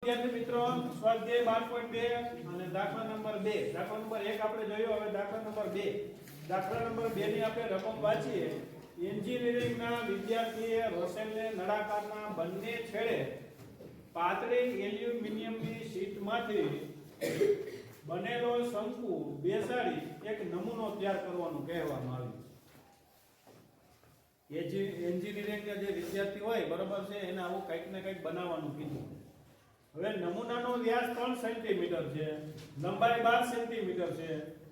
વિદ્યાર્થી મિત્રો સ્વાધ્યાય 12.2 અને દાખલા નંબર 2 દાખલા નંબર 1 આપણે જોયો હવે દાખલા નંબર 2 દાખલા નંબર 2 ની આપણે રકમ વાંચીએ એન્જિનિયરિંગના વિદ્યાર્થીએ રસેલને નળાકારના બંને છેડે પાતળી એલ્યુમિનિયમની શીટમાંથી બનેલો શંકુ બેસાડી એક નમૂનો તૈયાર કરવાનું કહેવામાં આવ્યું એન્જિનિયરિંગના જે વિદ્યાર્થી હોય બરોબર છે એને આવું કંઈક ને કંઈક બનાવવાનું કીધું હવે નમૂનાનો વ્યાસ 3 સેન્ટીમીટર છે લંબાઈ 12 સેન્ટીમીટર છે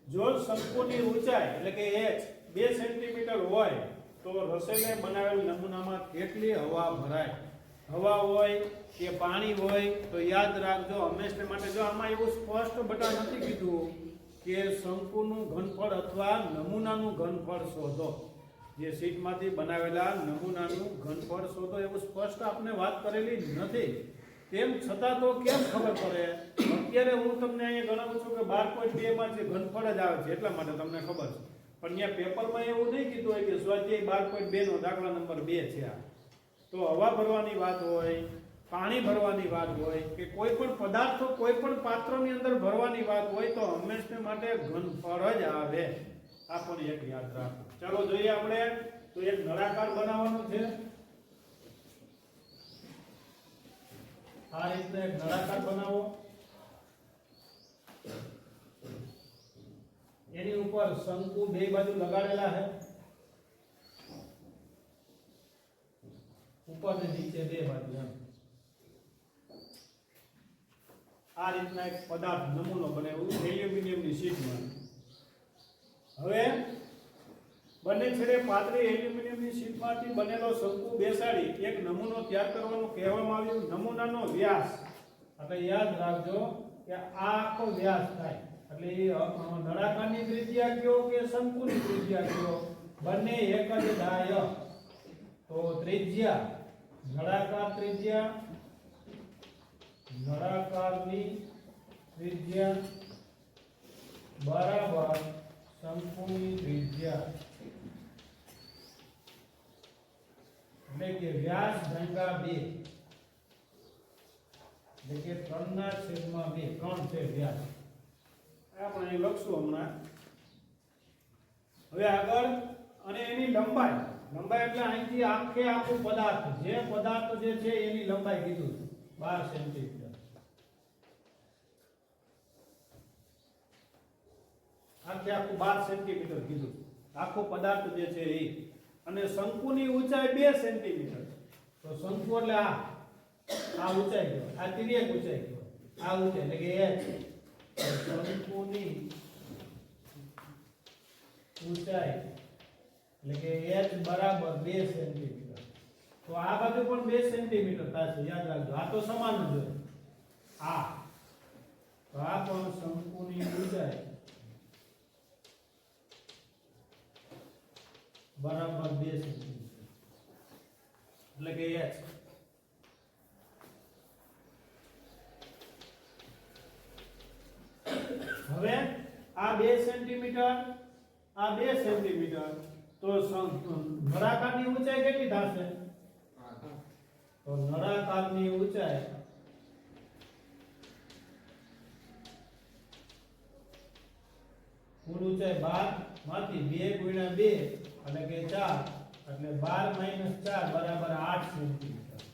જો શંકુની ઊંચાઈ એટલે કે h 2 સેન્ટીમીટર હોય તો રસેલે બનાવેલ નમૂનામાં કેટલી હવા ભરાય હવા હોય કે પાણી હોય તો યાદ રાખજો હંમેશા માટે જો આમાં એવું સ્પષ્ટ બટા નથી કીધું કે શંકુનું ઘનફળ અથવા નમૂનાનું ઘનફળ શોધો જે શીટમાંથી બનાવેલા નમૂનાનું ઘનફળ શોધો એવું સ્પષ્ટ આપણે વાત કરેલી નથી તેમ છતાં તો કેમ ખબર પડે અત્યારે હું તમને અહીંયા ગણાવું છું કે 12.2 માં જે ઘનફળ જ આવે છે એટલા માટે તમને ખબર છે પણ અહીંયા પેપરમાં એવું નહીં કીધું હોય કે સ્વાધ્યાય 12.2 નો દાખલા નંબર 2 છે આ તો હવા ભરવાની વાત હોય પાણી ભરવાની વાત હોય કે કોઈ પણ પદાર્થો કોઈ પણ પાત્રની અંદર ભરવાની વાત હોય તો હંમેશા માટે ઘનફળ જ આવે આ પણ એક યાદ રાખો ચાલો જોઈએ આપણે તો એક નળાકાર બનાવવાનો છે આ રીતે એક નળાકાર બનાવો એની ઉપર શંકુ બે બાજુ લગાડેલા છે ઉપર ને નીચે બે બાજુ એમ આ રીતના એક પદાર્થ નમૂનો બનાવ્યો એલ્યુમિનિયમની શીટમાં હવે બંને છેડે પાતળી એલ્યુમિનિયમની શીટમાંથી બનેલો શંકુ બેસાડી એક નમૂનો તૈયાર કરવાનું કહેવામાં આવ્યું નમૂનાનો વ્યાસ એટલે યાદ રાખજો કે આ આખો વ્યાસ થાય એટલે નળાકારની ત્રિજ્યા કયો કે શંકુની ત્રિજ્યા કયો બંને એક જ થાય તો ત્રિજ્યા નળાકારની ત્રિજ્યા બરાબર શંકુની ત્રિજ્યા એટલે કે વ્યાસ ભાગ્યા 2 એટલે કે 3/2 3 છે વ્યાસ આપણે અહીં લખશું હમણાં હવે આગળ અને એની લંબાઈ એટલે અહીંથી આખું પદાર્થ જે પદાર્થ જે છે એની લંબાઈ કીધું 12 સેન્ટીમીટર આખું 12 સેન્ટીમીટર કીધું આખો પદાર્થ જે છે એ અને શંકુની ઊંચાઈ 2 સેન્ટીમીટર તો શંકુ એટલે આ ઊંચાઈ કહેવાય આ તિર્યક ઊંચાઈ કહેવાય આ ઊંચાઈ એટલે કે h શંકુની ઊંચાઈ એટલે કે h બરાબર 2 સેન્ટીમીટર તો આ બાજુ પણ 2 સેન્ટીમીટર થશે યાદ રાખજો આ તો સમાન જ હોય આ તો આ પણ શંકુની ઊંચાઈ બરાબર 2 સેન્ટીમીટર એટલે કે h હવે આ 2 સેન્ટીમીટર આ 2 સેન્ટીમીટર તો નળાકારની ઊંચાઈ કેટલી થશે તો નળાકારની ઊંચાઈ કુલ ઊંચાઈ 12 માંથી 2 * 2 એટલે કે 4 એટલે 12 - 4 બરાબર 8 સેન્ટીમીટર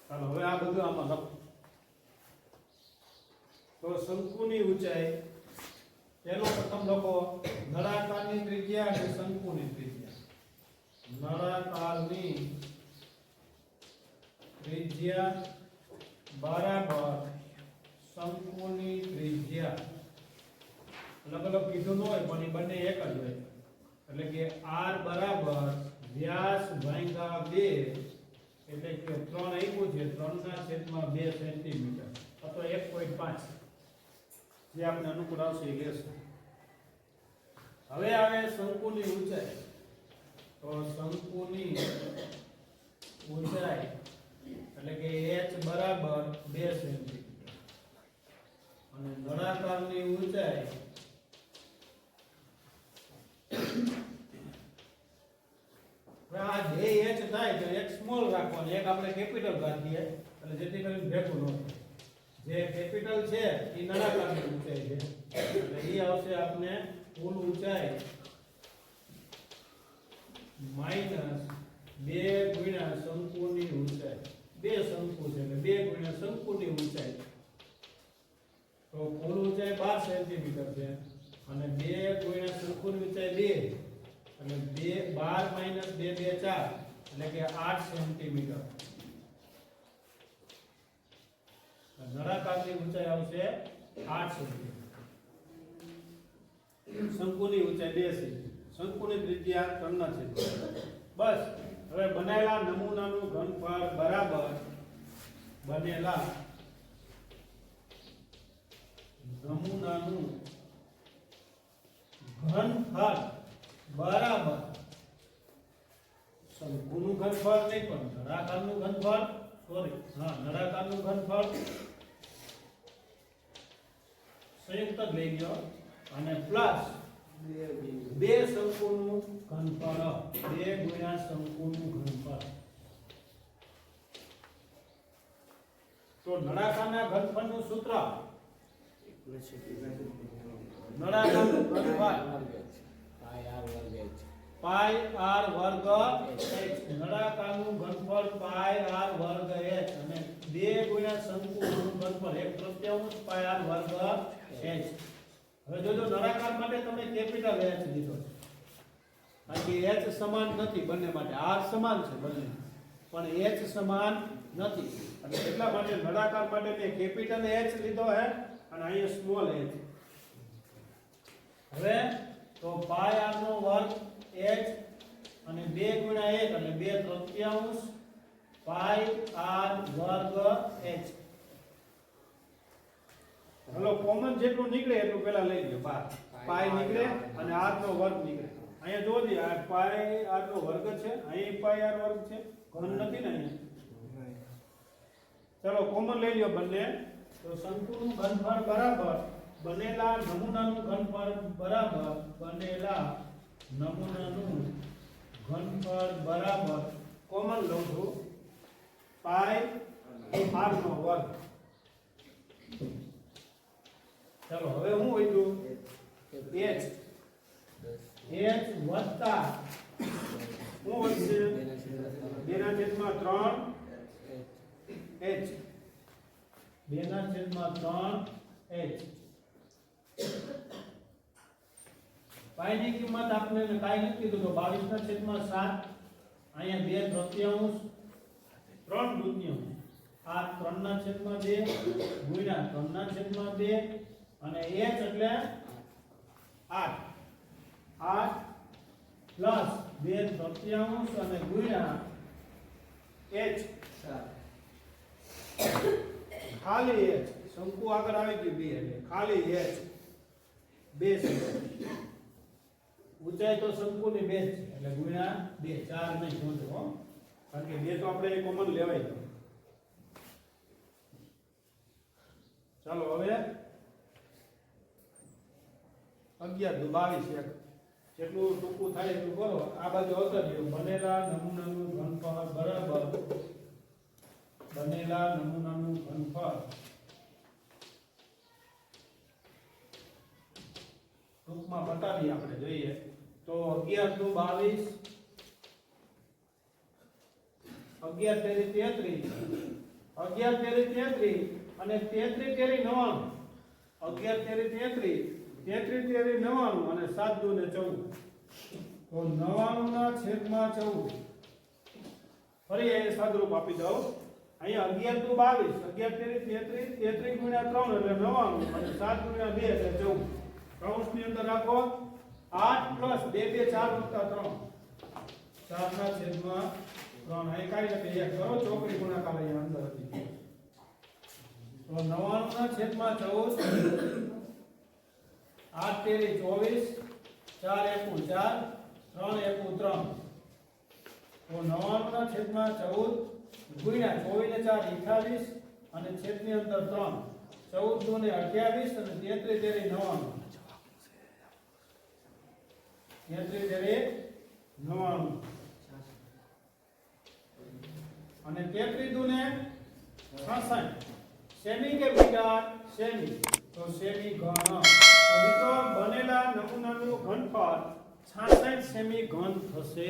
ચાલો હવે આ બધું આમાં લખો તો શંકુની ઊંચાઈ તેનો પ્રથમ લખો નળાકારની ત્રિજ્યા અને શંકુની ત્રિજ્યા નળાકારની ત્રિજ્યા બરાબર શંકુની ત્રિજ્યા અલગ અલગ કીધું ન હોય પણ એ બંને એક જ હોય એટલે કે r બરાબર વ્યાસ ભાગ્યા 2 એટલે કે 3 આપ્યું છે 3/2 સેન્ટીમીટર અથવા 1.5 જે આપણે અનુકૂળ આવશે એ લેશું હવે આવે શંકુની ઊંચાઈ તો શંકુની ઊંચાઈ એટલે કે h બરાબર 2 સેન્ટીમીટર અને નળાકારની ઊંચાઈ આ જે h થાય તો x સ્મોલ રાખવાનું, એક આપણે કેપિટલ રાખીએ એટલે જેથી કરીને ભેગું ન થાય. જે કેપિટલ છે એ નળાકારની ઊંચાઈ છે એટલે એ આવશે આપણે કુલ ઊંચાઈ માઈનસ 2 ગુણ્યા શંકુની ઊંચાઈ. બે શંકુ છે એટલે 2 ગુણ્યા શંકુની ઊંચાઈ. તો કુલ ઊંચાઈ 12 સેન્ટીમીટર છે અને 2 ગુણ્યા શંકુની ઊંચાઈ 2 એટલે 12 માઈનસ 2 2 4 એટલે કે 8 સેન્ટીમીટર. નળાકારની ઊંચાઈ આવશે 8 સેન્ટીમીટર. શંકુની ઊંચાઈ 2 સેન્ટીમીટર. શંકુની ત્રિજ્યા 3 છે. બસ હવે બનેલા નમૂનાનું ઘનફળ બરાબર બનેલા નમૂનાનું ઘનફળ બરાબર શંકુનું ઘનફળ નહીં પણ નળાકારનું ઘનફળ નળાકારનું ઘનફળ સંયુક્ત જ લઈ ગયો અને પ્લસ 2 શંકુનું ઘનફળ 2 ગુણ્યા શંકુનું ઘનફળ. તો નળાકારના ઘનફળનું સૂત્ર નળાકારનું ઘનફળ પાઈ r વર્ગ h. નળાકારનું ઘનફળ પાઈ r વર્ગ h અને 2 ગુણ્યા શંકુનું ઘનફળ 1/3 પાઈ r વર્ગ h. હવે જોજો નળાકાર માટે તમે કેપિટલ h લીધો છે કારણ કે h સમાન નથી બંને માટે. r સમાન છે બંને પણ h સમાન નથી એટલે એટલા માટે નળાકાર માટે મેં કેપિટલ h લીધો છે અને અહીંયા સ્મોલ h. હવે તો પાઈ r નો વર્ગ h અને 2 ગુણ્યા 1 એટલે 2/3 પાઈ r વર્ગ h. હલો કોમન જેટલું નીકળે એટલું પહેલા લઈ લો. પાઈ નીકળે અને r નો વર્ગ નીકળે. અહીંયા જોજો આ પાઈ r નો વર્ગ છે, અહીં પાઈ r વર્ગ છે, ઘન નથી ને અહીંયા. ચલો કોમન લઈ લ્યો બંને. તો શંકુનું ઘનફળ બરાબર બનેલા નમૂનાનું ઘનફળ બરાબર બનેલા નમૂનાનું ઘનફળ બરાબર કોમન લઉં છું પાઈ r નો વર્ગ. ચલો હવે હું વધ્યું h વત્તા હું વધશે 2/3 h 2/3 h. પાઈ ની કિંમત આપણે કાઈ નથી કીધું તો 22/7 અહીંયા 2/3 3/2 આ 3/2 ગુણ્યા 3/2 અને h એટલે 8 પ્લસ 2/3 અને ગુણ્યા h ખાલી h. શંકુ આગળ આવી ગયું 2 એટલે ખાલી h 2 છે. ઊંચાઈ તો શંકુની 2 છે એટલે ગુણ્યા 2 4 નહીં શોધો કારણ કે 2 તો આપણે કોમન લેવાય છે. ચાલો હવે 11 જેટલું ટૂંકું થાય એટલું કરો. આ બાજુ આવતા રહ્યો બનેલા નમૂનાનું ઘનફળ બરાબર બનેલા નમૂનાનું ઘનફળ ટૂંકમાં બતાવીએ આપણે જોઈએ તો 11 × 22 11 તેરી 33 અને 33 તેરી 99 11 તેરી 33 33 તેરી 99 અને 7 દુ ને 14 તો 99/14. ફરી એ સાદરૂપ આપી દઉં. અહીંયા 11 દુ 22 11 તેરી 33 33 ગુણ્યા 3 એટલે 99 અને 7 ગુણ્યા 2 એટલે 14. કૌંસની અંદર રાખો 8 પ્લસ 2 2 4 વત્તા 3 4/3. અહીં કાઢી નાખીએ એક કરો ચોકડી ગુણાકાર અહીંયા અંદર હતી તો 99/14 8 તેરી 24 4 એકુ 4 3 એકુ 3 તો 99/14 ગુણ્યા 24 ને 4 28 અને છેદની અંદર 3 14 દુ ને 28 અને 33 તેરી 99 33 તેરી 99 અને 33 દુને 66 સેમી કે મીટર સેમી તો સેમી ઘન તો મિત્રો બનેલા નમૂનાનું ઘનફળ 66 સેમી ઘન થશે